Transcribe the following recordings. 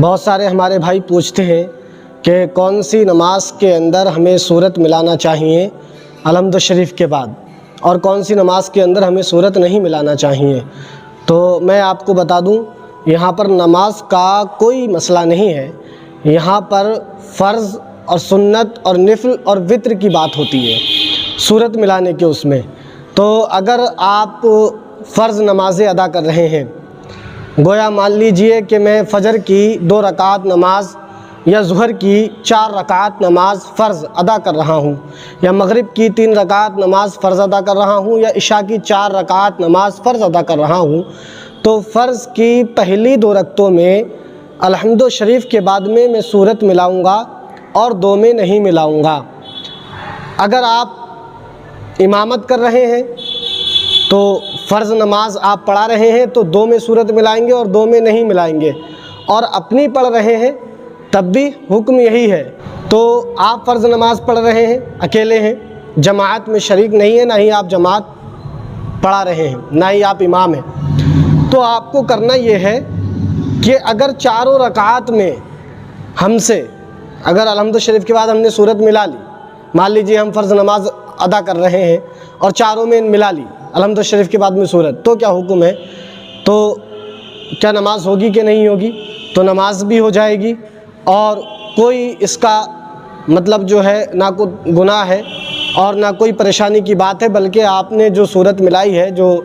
बहुत सारे हमारे भाई पूछते हैं कि कौन सी नमाज के अंदर हमें सूरत मिलाना चाहिए अलहम्द शरीफ के बाद, और कौन सी नमाज के अंदर हमें सूरत नहीं मिलाना चाहिए। तो मैं आपको बता दूं, यहाँ पर नमाज का कोई मसला नहीं है। यहाँ पर फ़र्ज़ और सुन्नत और निफ़ल और वित्र की बात होती है सूरत मिलाने के उसमें। तो अगर आप फ़र्ज़ नमाज़ें अदा कर रहे हैं, गोया मान लीजिए कि मैं फ़जर की 2 रकात नमाज या ज़ुहर की 4 रकात नमाज फ़र्ज़ अदा कर रहा हूँ, या मग़रिब की 3 रकात नमाज फ़र्ज़ अदा कर रहा हूँ, या इशा की 4 रकात नमाज फ़र्ज़ अदा कर रहा हूँ, तो फ़र्ज़ की पहली 2 रकतों में अलहम्द शरीफ के बाद में मैं सूरत मिलाऊँगा और 2 में नहीं मिलाऊँगा। अगर आप इमामत कर रहे हैं तो फ़र्ज़ नमाज आप पढ़ा रहे हैं तो 2 में सूरत मिलाएंगे और 2 में नहीं मिलाएंगे, और अपनी पढ़ रहे हैं तब भी हुक्म यही है। तो आप फ़र्ज़ नमाज पढ़ रहे हैं, अकेले हैं, जमात में शरीक नहीं है, ना ही आप जमात पढ़ा रहे हैं, ना ही आप इमाम हैं, तो आपको करना ये है कि अगर चारों रकात में हमसे अगर अलहम्द शरीफ के बाद हमने सूरत मिला ली, मान लीजिए हम फ़र्ज़ नमाज अदा कर रहे हैं और चारों में मिला ली अलहम्द शरीफ के बाद में सूरत, तो क्या हुक्म है? तो क्या नमाज होगी कि नहीं होगी? तो नमाज भी हो जाएगी और कोई इसका मतलब जो है ना कोई गुनाह है और ना कोई परेशानी की बात है, बल्कि आपने जो सूरत मिलाई है, जो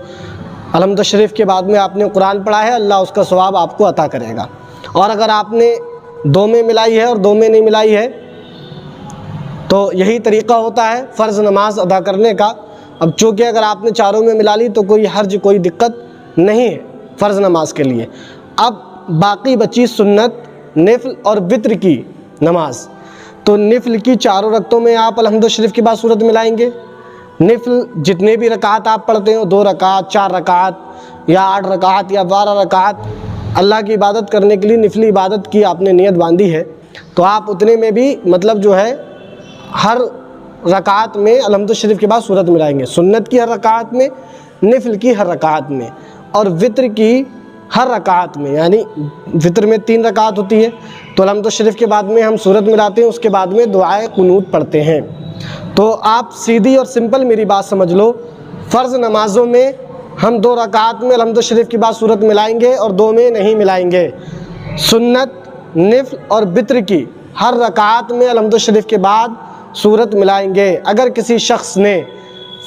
अलहम्द शरीफ के बाद में आपने कुरान पढ़ा है, अल्लाह उसका सवाब आपको अता करेगा। और अगर आपने 2 में मिलाई है और 2 में नहीं मिलाई है, तो यही तरीक़ा होता है फ़र्ज़ नमाज अदा करने का। अब चूँकि अगर आपने चारों में मिला ली तो कोई हर्ज, कोई दिक्कत नहीं है फ़र्ज़ नमाज के लिए। अब बाकी बची सुन्नत, निफ़ल और वित्र की नमाज। तो निफ़ल की चारों रकतों में आप अलहम्द शरीफ के बाद सूरत मिलाएंगे। निफ़ल जितने भी रकात आप पढ़ते हो, 2 रकात, 4 रकात या 8 रकात या 12 रकात, अल्लाह की इबादत करने के लिए निफ़ली इबादत की आपने नियत बांधी है, तो आप उतने में भी मतलब जो है हर रकात में अलहम्द शरीफ के बाद सूरत मिलाएंगे। सुन्नत की हर रकात में, निफ़ल की हर रकात में, और वित्र की हर रकात में। यानी वित्र में 3 रकात होती है, तो अलहम्द शरीफ के बाद में हम सूरत मिलाते हैं, उसके बाद में दुआए कुनूत पढ़ते हैं। तो आप सीधी और सिंपल मेरी बात समझ लो, फ़र्ज़ नमाज़ों में हम 2 रकात में अलहम्द शरीफ के बाद सूरत मिलाएंगे और 2 में नहीं मिलाएंगे। सुन्नत, निफ़ल और वित्र की हर रकात में अलहम्द शरीफ के बाद सूरत मिलाएंगे। अगर किसी शख्स ने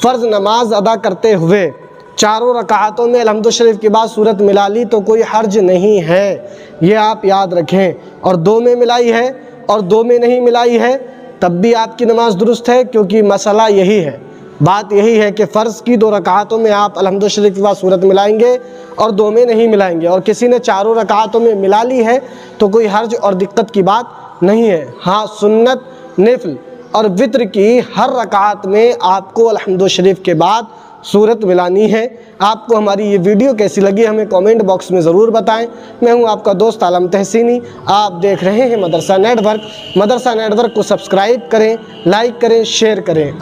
फ़र्ज़ नमाज अदा करते हुए चारों रकातों में अलहम्द शरीफ के बाद सूरत मिला ली तो कोई हर्ज नहीं है, ये आप याद रखें। और 2 में मिलाई है और 2 में नहीं मिलाई है तब भी आपकी नमाज दुरुस्त है, क्योंकि मसला यही है, बात यही है कि फ़र्ज़ की 2 रकातों में आप अलहम्द शरीफ के बाद सूरत मिलाएंगे और 2 में नहीं मिलाएंगे, और किसी ने चारों रकातों में मिला ली है तो कोई हर्ज और दिक्कत की बात नहीं है। हाँ, सुन्नत, निफ़ल और वित्र की हर रकात में आपको अलहम्द शरीफ के बाद सूरत मिलानी है। आपको हमारी ये वीडियो कैसी लगी हमें कमेंट बॉक्स में ज़रूर बताएं। मैं हूं आपका दोस्त आलम तहसीनी, आप देख रहे हैं मदरसा नेटवर्क। मदरसा नेटवर्क को सब्सक्राइब करें, लाइक करें, शेयर करें।